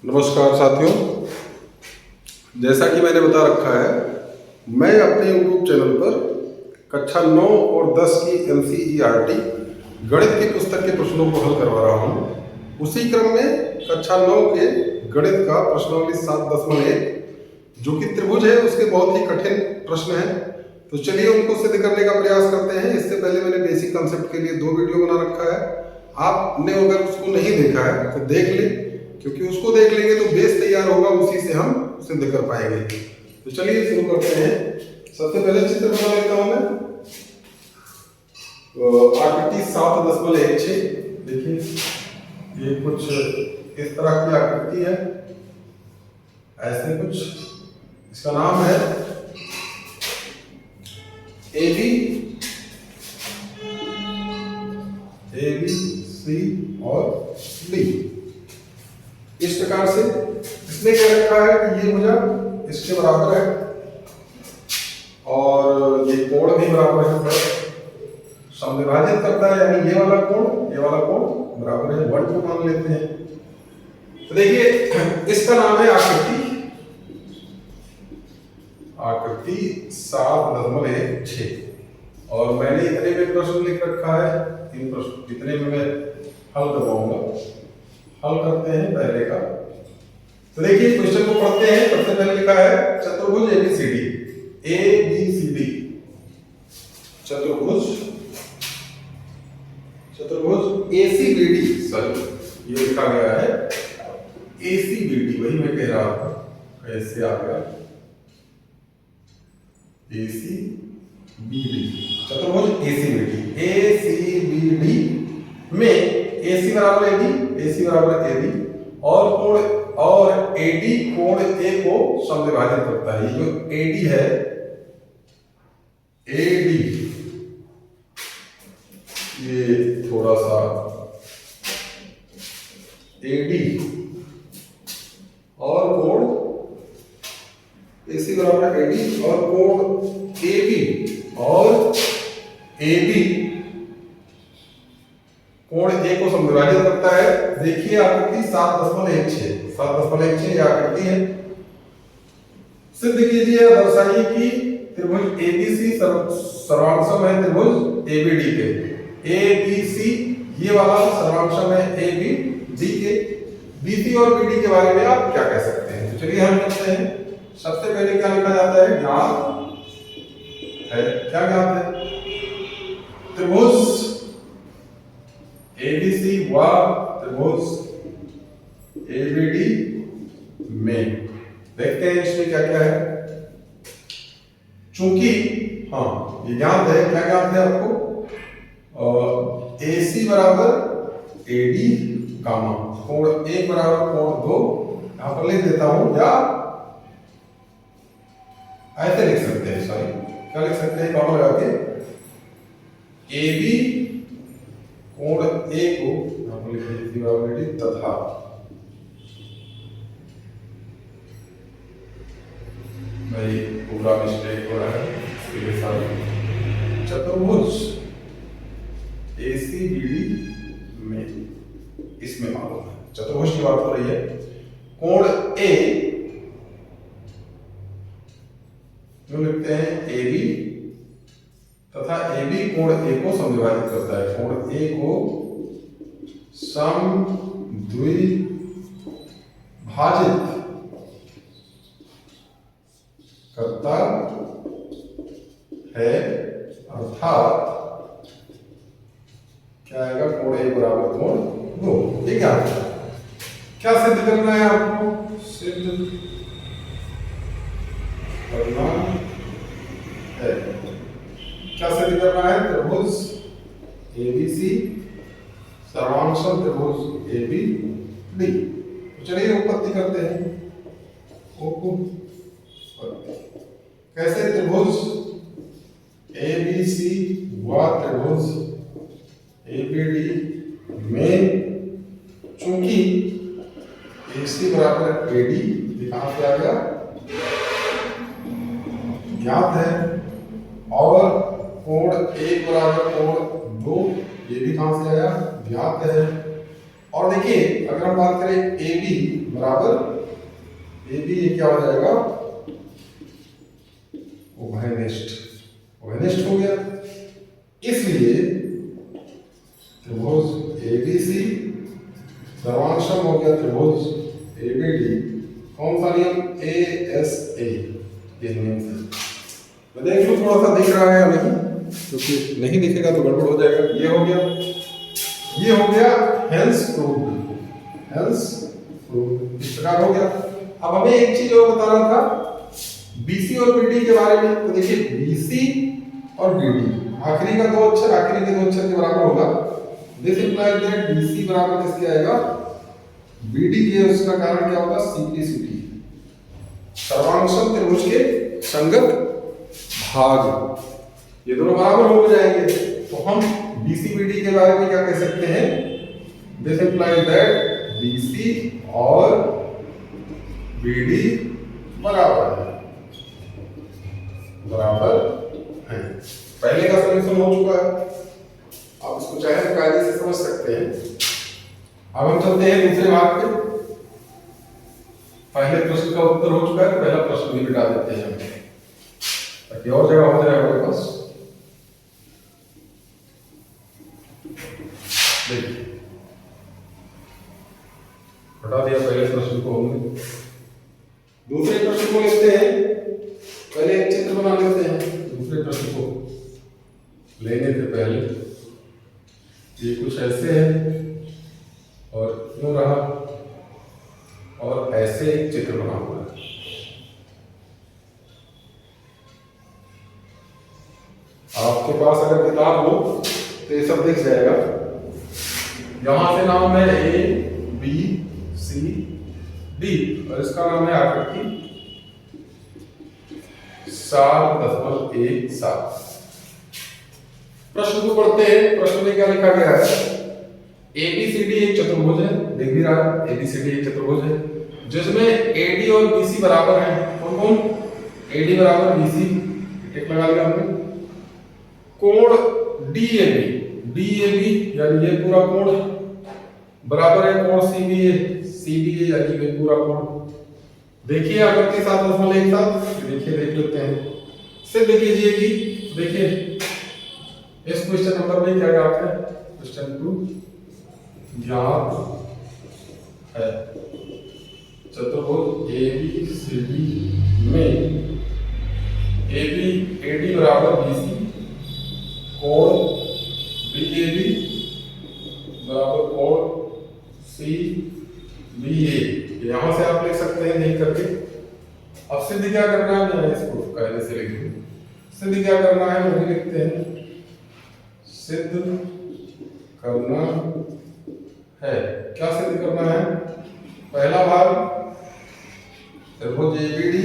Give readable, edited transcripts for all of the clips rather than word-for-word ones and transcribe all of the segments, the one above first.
नमस्कार साथियों, जैसा कि मैंने बता रखा है, मैं अपने YouTube चैनल पर कक्षा 9 और 10 की NCERT गणित की पुस्तक के प्रश्नों को हल करवा रहा हूँ। उसी क्रम में कक्षा 9 के गणित का प्रश्नावली 7.1 जो कि त्रिभुज है, उसके बहुत ही कठिन प्रश्न हैं। तो चलिए उनको सिद्ध करने का प्रयास करते हैं। इससे पहले मैंने बेसिक कंसेप्ट के लिए 2 वीडियो बना रखा है। आपने अगर उसको नहीं देखा है तो देख लें, क्योंकि उसको देख लेंगे तो बेस तैयार होगा, उसी से हम सिद्ध कर पाएंगे। तो चलिए शुरू करते हैं। सबसे पहले चित्र बना लेता हूं मैं। आकृति 7.16 देखिए, ये कुछ इस तरह की आकृति है, ऐसे कुछ। इसका नाम है ए बी सी और डी। इस प्रकार से इसने क्या रखा है कि ये भुजा इसके बराबर है और ये कोण भी बराबर है, समविभाजित करता है, यानी ये वाला कोण बराबर है, 1 मान लेते हैं। तो देखिए इसका नाम है आकृति 7.16 और मैंने इतने में प्रश्न लिख रखा है। इन प्रश्न इतने में मैं हल करवाऊंगा। हल करते हैं पहले का। तो देखिए क्वेश्चन को पढ़ते हैं। सबसे पहले लिखा है चतुर्भुज एबीसीडी, चतुर्भुज एसीबीडी, सॉरी ये लिखा गया है एसीबीडी, वही मैं कह रहा था, कैसे आ गया एसीबीडी, चतुर्भुज एसीबीडी में AC बराबर AB और कोण और AD कोण A को समविभाजित करता है। ये जो AD है, AD ये थोड़ा सा AD और कोण AC बराबर AD और कोण AB और AB कोण A को समविभाजित करता है। देखिए आकृति 7.16 ये आकृति है। सिद्ध कीजिए, दर्शाइए कि त्रिभुज ABC सर्वांशम है त्रिभुज ABD के। ABC ये वाला सर्वांशम है ABD के। BC और BD के बारे में आप क्या कह सकते हैं? तो चलिए हम करते हैं। सबसे पहले क्या लिखा जाता है? ज्ञात है। क्या ज्ञात है? त्रिभुज ABC व त्रिभुज ABD में। देखते हैं इसमें क्या क्या है। चूंकि ये ज्ञात है, क्या ज्ञात है आपको? AC बराबर AD गामा, कोण 1 बराबर कोण 2, यहां पर लिख देता हूं, या ऐसे लिख सकते हैं, सॉरी क्या लिख सकते हैं, कॉमा लगा के AB कोण A को यहां पर लिख दीजिए तथा भाई पूरा मिस्टेक हो रहा है, इसके लिए सारी चतुर्भुज ACBD में, इसमें मालूम है चतुर्भुज की बात हो रही है। कोण A जो लिखते हैं AB तथा AB कोण A को समविभाजित करता है। कोण A को समद्विभाजित करता है, अर्थात क्या आएगा? कोण A बराबर कोण 2। ये क्या है? क्या सिद्ध करना है आपको? सिद्ध करना है। क्या सिद्ध करना है? त्रिभुज ABC सर्वांशम त्रिभुज ABD। चलिए उत्पत्ति करते हैं। कैसे? त्रिभुज ABC व त्रिभुज ABD में चूंकि AC बराबर AD, कहां से आ गया? ज्ञात है, और कोण 1 बराबर कोण 2, ये भी कहां से आया? ज्ञात है, और देखिए अगर हम बात करें ए बी बराबर ए बी, ये क्या हो जाएगा, ओवेनिस्ट हो गया। इसलिए त्रिभुज एबीसी सर्वांशम हो गया त्रिभुज एबीडी। कौन सा नियम, ASA, ये नियम से। मैं देख लूं थोड़ा सा दिख रहा है या नहीं, क्योंकि नहीं दिखेगा तो गड़बड़ हो जाएगा। ये हो गया, ये हो गया हेंस प्रूव्ड, हेंस प्रूव्ड, इस प्रकार हो गया। अब हमें एक चीज और बताना था BC और BD के बारे में। तो देखिए BC और BD, आखिरी का दो अक्षर आखिरी के दो अक्षर के बराबर होगा। दिस इंप्लाइज दैट BC बराबर किसके आएगा, BD के। उसका कारण क्या होगा, सिंप्लिसिटी, सर्वांशम त्रिभुज के संगत भाग, ये दोनों बराबर हो जाएंगे। तो हम BC BD के बारे में क्या कह सकते हैं, दिस इंप्लाइज दैट BC और BD बराबर है, बराबर है। पहले का सॉल्यूशन हो चुका है, आप इसको चाहे तो कायदे से समझ सकते हैं। अब हम चलते हैं दूसरे भाग पे। पहले प्रश्न का उत्तर हो चुका है, पहला प्रश्न भी मिटा देते हैं हम, ताकि और जगह हो जाए हमारे पास। देखिए हटा दिया पहले प्रश्न को हमने, दूसरे प्रश्न को लेते हैं। पहले एक चित्र बना लेते हैं दूसरे प्रश्न को लेने से पहले। ये कुछ ऐसे है और यूं रहा, और ऐसे एक चित्र बना हुआ है। आपके पास अगर किताब हो तो ये सब दिख जाएगा। यहां से नाम है ABCD और इसका नाम है आकृति 7.17। प्रश्न को पढ़ते हैं। प्रश्न में क्या लिखा गया है, ABCD एक चतुर्भुज है, देख भी रहा है ABCD एक चतुर्भुज है, जिसमें AD और BC बराबर हैं। कौन कौन, AD बराबर BC, एक लगा लिया हमने। कोण DAB, यानी ये पूरा कोण बराबर है कोण CBA यानी ये पूरा कोण। देखिए आकृति 7.17, देखिए देख लेते हैं, सिद्ध कीजिए कि देखिए इस क्वेश्चन नंबर में क्या ज्ञात है, क्वेश्चन 2 ज्ञात है चतुर्भुज ABCD में AD बराबर BC, कोण BAB बराबर कोण CBA। यहां से आप लिख सकते हैं नहीं करके। अब सिद्ध क्या करना है, मैं इसको कायदे से लिख दूं। सिद्ध क्या करना है वो भी लिखते हैं, सिद्ध करना है। क्या सिद्ध करना है, पहला भाग त्रिभुज ABD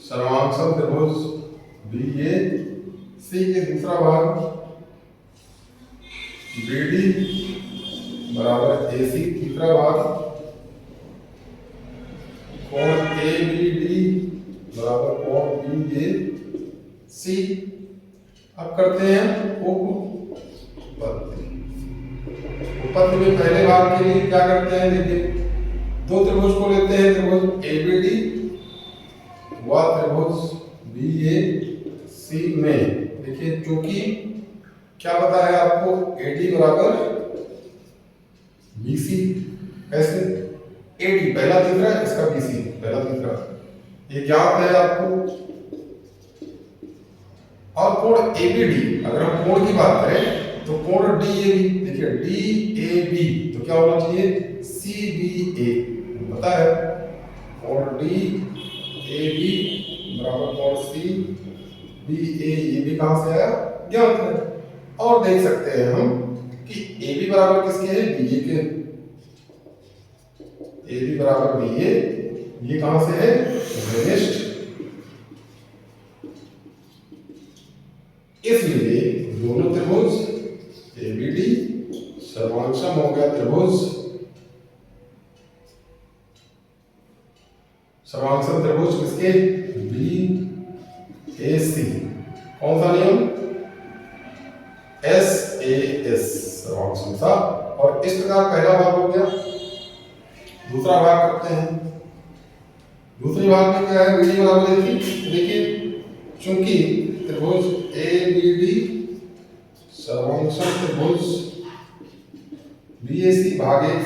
सर्वांशम त्रिभुज BAC के दूसरा भाग BD बराबर AC, तीसरा भाग कोण ABD बराबर कोण BAC। अब करते हैं उपपत्ति। उपपत्ति में पहले भाग के लिए क्या करते हैं, देखिए दो त्रिभुज को लेते हैं, त्रिभुज ABD व त्रिभुज BAC में। देखिए चूंकि क्या पता है आपको, AD बराबर BC, कैसे AD पहला तीसरा, इसका BC पहला तीसरा, ये ज्ञात है आपको। और कोण ABD, अगर हम कोण की बात करें तो कोण DAB, देखिए DAB तो क्या होना चाहिए, CBA, पता है कोण DAB बराबर कोण CBA, ये भी कहां से आया, ज्ञात है। और देख सकते हैं हम कि AB बराबर किसके है, BA के। AB बराबर BA, ये कहां से है, ओवेनिस्ट। इसलिए दोनों त्रिभुज ABD सर्वांशम हो गया त्रिभुज, सर्वांशम त्रिभुज किसके, BAC। कौन सा नियम, SAS सर्वांशम था, और तो इस प्रकार पहला भाग हो गया। दूसरा भाग करते हैं। दूसरे भाग में क्या है, बीडी बराबर AC। देखिए चूंकि त्रिभुज ABD सर्वंकष त्रिभुज BAC भाग 1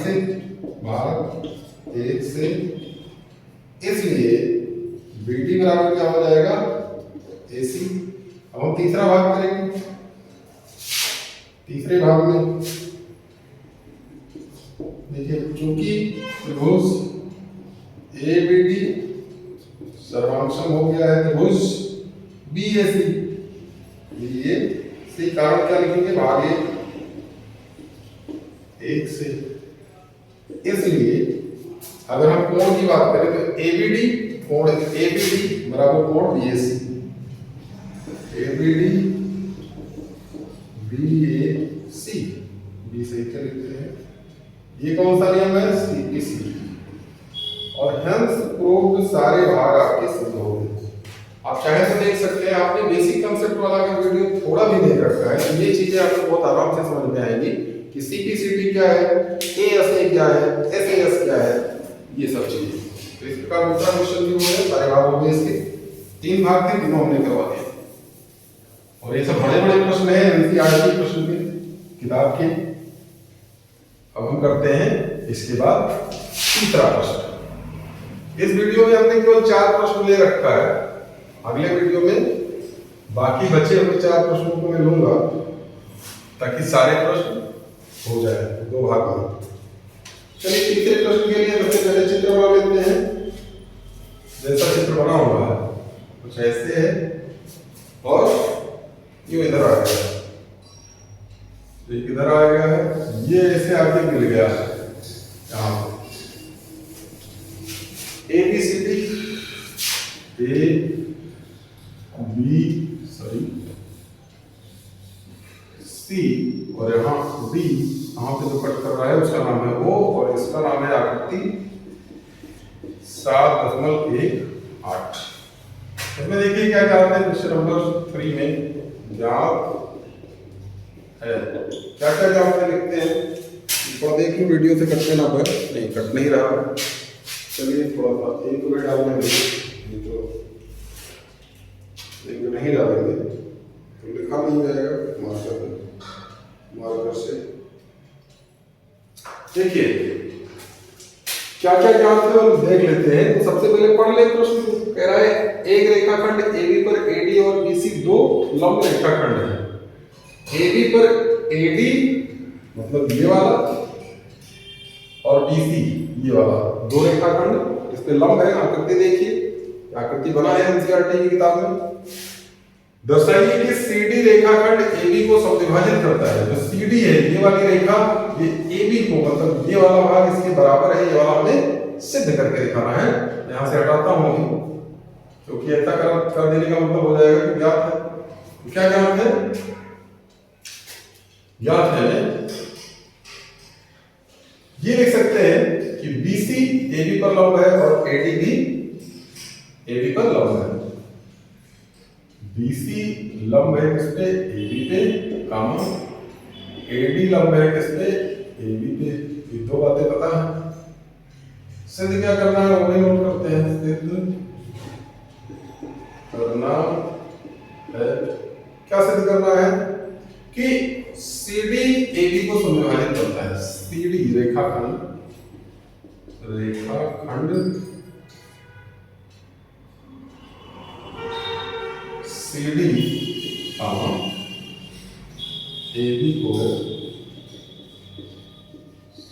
से, इसलिए BD बराबर क्या हो जाएगा, AC। अब हम तीसरा भाग करेंगे। तीसरे भाग में देखिए चूंकि त्रिभुज ABD सर्वांक्षम हो गया है त्रिभुज BAC, कारण क्या लिखेंगे, भाग 1 से। इसलिए अगर हम कोण की बात करें तो कोण ABD बराबर कोण BAC, ABD BAC, B से क्या लिखते हैं, ये कौन सा नियम है, CPC। और हेंस प्रूव्ड सारे भाग आपके सिद्ध हो गए। आप चाहे तो देख सकते हैं, आपने बेसिक कांसेप्ट वाला अगर वीडियो थोड़ा भी देख रखा है तो ये चीजें आपको बहुत आराम से समझ में आएंगी कि CPCT क्या है, ASA क्या है, SAS क्या है, ये सब चीजें। तो इस प्रकार दूसरा क्वेश्चन भी हो गया, सारे भाग हो गए। इसके 3 भाग थे, तीनों हमने करवा दिए। और ये सब बड़े बड़े प्रश्न हैं NCERT प्रश्न के किताब के। अब हम करते हैं इसके बाद तीसरा प्रश्न। इस वीडियो में हमने केवल 4 प्रश्न ले रखा है। अगले वीडियो में बाकी बचे हुए 4 प्रश्नों को मैं लूंगा ताकि सारे प्रश्न हो जाए 2 भाग में। चलिए तीसरे प्रश्न के लिए सबसे पहले चित्र बना लेते हैं। जैसा चित्र बना हुआ है कुछ ऐसे है और यूं इधर आ गया, इधर आ गया है, ये ऐसे आगे मिल गया है यहाँ ABCD C और यहाँ B, यहाँ पे जो कट कर रहा है उसका नाम है O और इसका नाम है आकृति 7.18। इसमें देखिए क्या चाहते हैं, क्वेश्चन नंबर 3 में ज्ञात है, क्या क्या ज्ञात है लिखते हैं। थोड़ा देखिए वीडियो से कटने ना पाए, नहीं कट नहीं रहा। चलिए थोड़ा सा एक मिनट डालने देंगे, तो एक नहीं डालेंगे तो लिखा नहीं जाएगा मार्कर से। देखिए क्या क्या ज्ञात है और देख लेते हैं। तो सबसे पहले पढ़ ले प्रश्न। कह रहा है एक रेखाखंड AB पर AD और BC 2 लंब रेखाखंड है। AB पर AD मतलब ये वाला और BC ये वाला 2 रेखाखंड, इस पे लंब है। आकृति देखिए, आकृति बना है NCERT की किताब में। दर्शाइए कि CD रेखाखंड AB को समद्विभाजित करता है। जो CD है ये वाली रेखा, ये AB को मतलब ये वाला भाग इसके बराबर है, ये वाला हमें सिद्ध करके दिखाना है। यहां से हटाता हूं क्योंकि ऐसा कर देने का मतलब हो जाएगा कि ज्ञात है। क्या ज्ञात है, ज्ञात है ये लिख सकते हैं कि BC AB पर लंब है और AD भी AB पर लंब है। BC लंब है किस पे, AB पे, कामा AD लंब है किस पे, AB पे। ये 2 बातें पता है। सिद्ध क्या करना है वो भी नोट करते हैं। सिद्ध करना है, क्या सिद्ध करना है कि CD AB को समद्विभाजित करता है। CD रेखाखंड CD AB को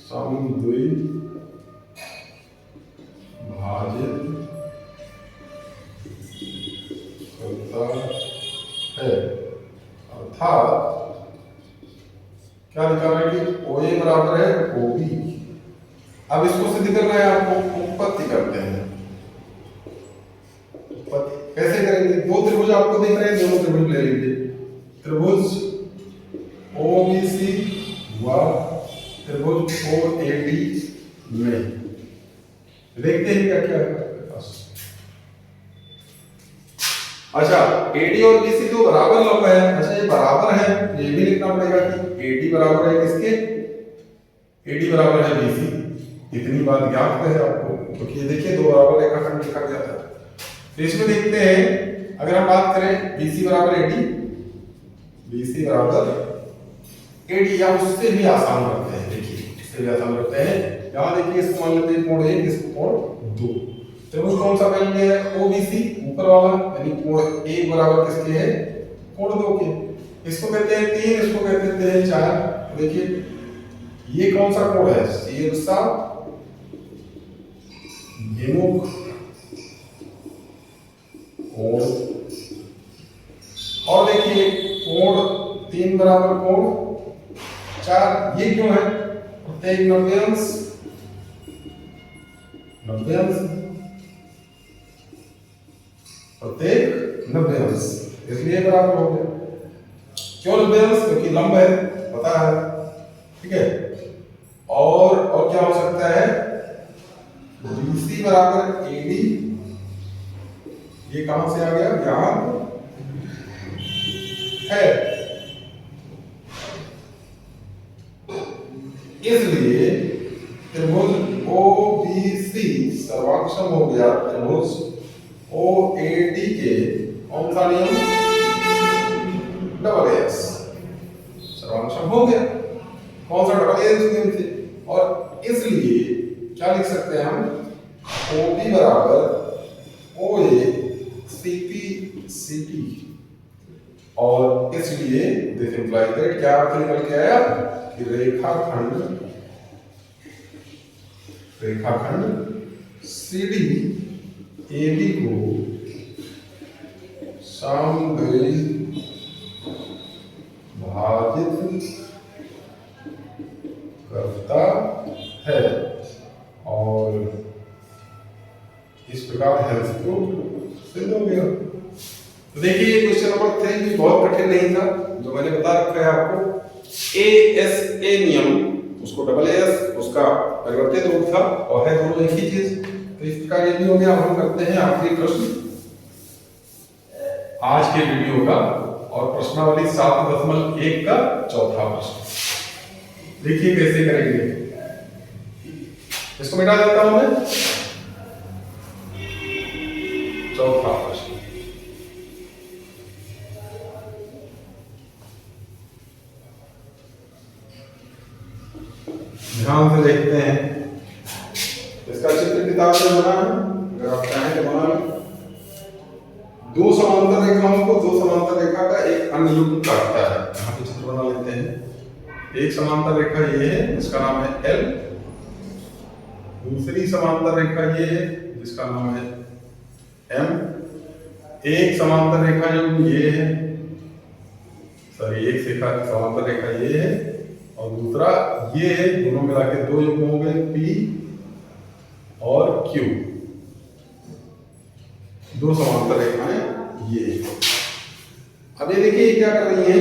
समद्विभाजित करता है। अर्थात क्या दिखाना है कि OA बराबर है OB। अब इसको सिद्ध करना है आपको, उत्पत्ति करते हैं। कैसे करेंगे, 2 त्रिभुज आपको दिख रहे हैं, दोनों त्रिभुज ले लीजिए। त्रिभुज OBC व त्रिभुज OAD में देखते हैं क्या क्या है। अच्छा AD और BC तो बराबर लंब है। अच्छा ये बराबर है, ये भी लिखना पड़ेगा कि AD बराबर है किसके, AD बराबर है BC, इतनी बात ज्ञात है आपको, क्योंकि ये देखिए दो बराबर रेखाखंड लिखा गया था। तो इसमें देखते हैं, अगर हम बात करें BC बराबर AD, BC बराबर AD, या उससे भी आसान करते हैं, देखिए इससे भी आसान करते हैं। यहाँ देखिए इसको मान लेते हैं कोण 1, इसको कोण 2। त्रिभुज कौन सा पहले लिया है? OBC, ऊपर वाला, यानी कोण 1 बराबर किसके है? कोण 2 के। इसको कहते हैं 3, इसको कहते हैं 4। देखिए ये कौन सा कोण है? शीर्षा विमुख कोण। और देखिए कोण 3 बराबर कोण 4, ये क्यों है? प्रत्येक 90 अंश, 90 अंश, प्रत्येक 90 अंश, इसलिए बराबर हो गया। क्यों 90 अंश? क्योंकि लंब है, पता है, ठीक है। और क्या हो सकता है? BC बराबर AD, ये कहां से आ गया? ज्ञात है, इसलिए त्रिभुज OBC सर्वांक्षम हो गया त्रिभुज OAD के कौन सा नियम? डबल एस सर्वांक्षम हो गया। कौन सा? डबल एस नियम से। और इसलिए क्या लिख सकते हैं हम? OB बराबर OA CP CT, और इसलिए दिस इंप्लाइज दैट, क्या अर्थ निकल के आया कि रेखाखंड CD AB को समद्विज भाजित करता है, और इस प्रकार हेल्थ प्रूफ सिद्ध हो गया। तो देखिए क्वेश्चन नंबर 3 भी बहुत कठिन नहीं था, जो मैंने बता रखा है आपको। ASA नियम, उसको डबल एस, उसका परिवर्तित रूप था, और है दोनों एक ही चीज। तो इस प्रकार ये भी हो गया। हम करते हैं आखिरी प्रश्न आज के वीडियो का, और प्रश्नावली 7.1 का चौथा प्रश्न। देखिए कैसे करेंगे, इसको मिटा देता हूं मैं। चौथा प्रश्न, ध्यान से देखते हैं। इसका चित्र किताब में बना है, अगर आप चाहें तो बना लें। दो समांतर रेखाओं को दो समांतर रेखा का एक अन्य युग्म काटता है। यहाँ पे चित्र बना लेते हैं। एक समांतर रेखा ये है, जिसका नाम है L। दूसरी समांतर रेखा ये है, जिसका नाम है M। एक समांतर रेखा युग्म ये है, एक समांतर रेखा ये है, और दूसरा ये है। दोनों मिला के दो युग्म हो गए, P और Q। दो समांतर रेखाएं ये। अब ये देखिए क्या कर रही है,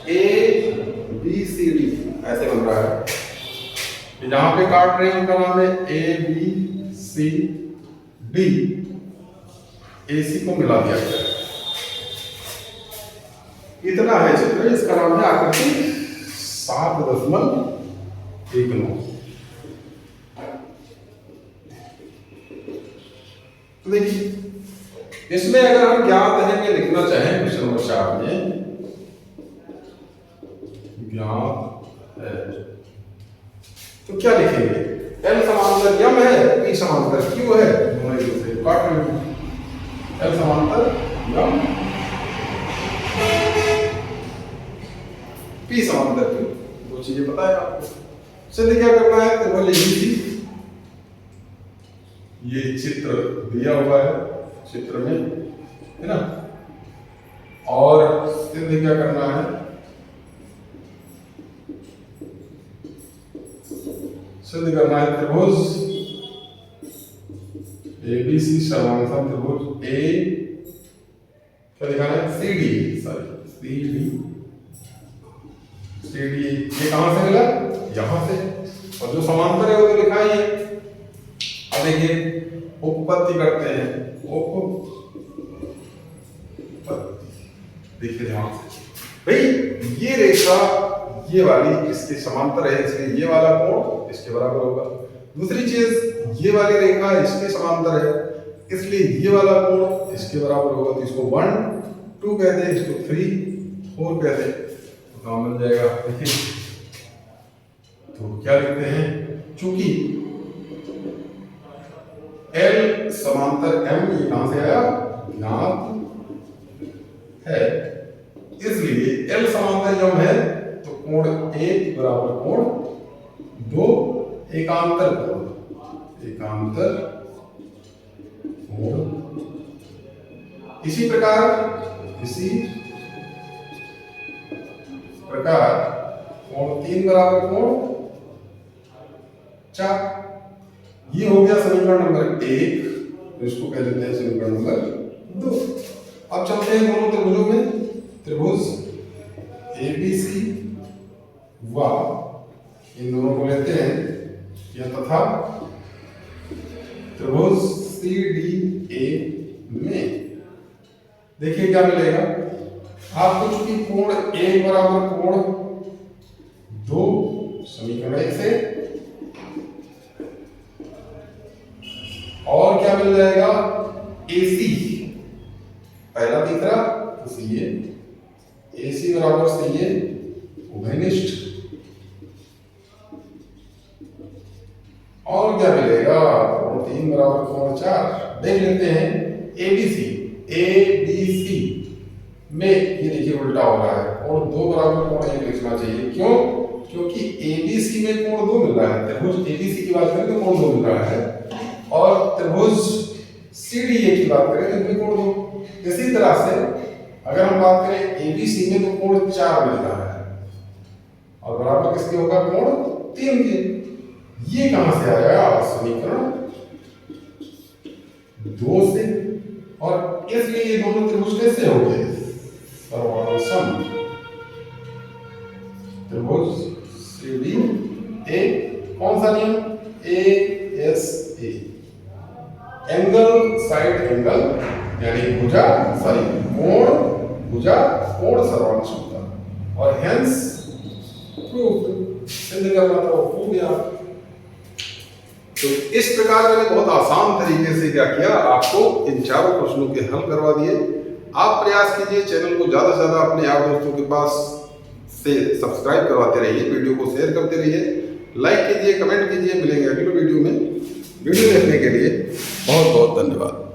ABCD ऐसे बन रहा है। जहां पे काट रहे हैं उनका नाम है ABCD। AC को मिला दिया गया, इतना है चित्र। इसका नाम है आकृति 7.19। तो देखिए इसमें अगर हम ज्ञात है में लिखना चाहें क्वेश्चन नंबर 4 में, ज्ञात है तो क्या लिखेंगे? L समांतर M है, P समांतर Q है, दोनों एक दूसरे को काट रहे हैं। L समांतर M, P समांतर Q, दो चीजें पता है आपको। सिद्ध क्या करना है? तो बोले ये चित्र दिया हुआ है, चित्र में है ना, और सिद्ध क्या करना है? सिद्ध करना है त्रिभुज ABC सर्वांगसम त्रिभुज A, क्या दिखाना है? CD ये कहां से मिला? यहां से। और जो समांतर है वो तो लिखा ही है। अब देखिए उपपत्ति करते हैं, उपपत्ति। देखिए ध्यान से भाई, ये रेखा ये वाली इसके समांतर है, इसलिए ये वाला कोण इसके बराबर होगा। दूसरी चीज, ये वाली रेखा इसके समांतर है, इसलिए ये वाला कोण इसके बराबर होगा। तो इसको 1, 2 कहते हैं, इसको 3, 4 कहते हैं। तो काम मिल जाएगा। तो क्या लिखते हैं, चूंकि L समांतर M, ये कहां से आया, ज्ञात है, इसलिए L समांतर M है तो कोण 1 बराबर कोण 2 एकांतर कोण इसी प्रकार कोण 3 बराबर कोण 4। ये हो गया समीकरण नंबर 1, इसको कह देते हैं समीकरण नंबर 2। अब चलते हैं दोनों त्रिभुजों में। त्रिभुज ABC व इन दोनों को लेते हैं या तथा त्रिभुज CDA में देखिए क्या मिलेगा आपको। चूंकि कोण 1 बराबर कोण 2 समीकरण 1 से, और क्या मिल जाएगा, AC पहला तीसरा तो CA, AC बराबर CA उभयनिष्ठ। और क्या मिलेगा, कोण 3 बराबर कोण 4। देख लेते हैं ABC में, ये देखिए उल्टा हो रहा है, कोण 2 बराबर कोण 1 लिखना चाहिए। क्यों, क्योंकि ABC में कोण 2 मिल रहा है। त्रिभुज ABC की बात करें तो कोण 2 मिल रहा है, और त्रिभुज CDA की बात करें तो इसमें कोण 2। इसी तरह से अगर हम बात करें ABC में तो कोण 4 मिल रहा है, और बराबर किसके होगा, कोण 3 के। ये कहां से आया, समीकरण 2 से। और इसलिए ये दोनों त्रिभुज कैसे हो गए, सर्वानुसम त्रिभुज CDA। कौन सा नियम, ASA, एंगल साइड एंगल, यानी भुजा सॉरी कोण भुजा कोण सर्वानुसमता, और हेंस प्रूव्ड, सिद्ध करना था, हो गया। तो इस प्रकार मैंने बहुत आसान तरीके से क्या किया, आपको इन चारों प्रश्नों के हल करवा दिए। आप प्रयास कीजिए, चैनल को ज्यादा से ज्यादा अपने यार दोस्तों के पास से सब्सक्राइब करवाते रहिए, वीडियो को शेयर करते रहिए, लाइक कीजिए, कमेंट कीजिए। मिलेंगे अगले वीडियो में। वीडियो देखने के लिए बहुत बहुत धन्यवाद।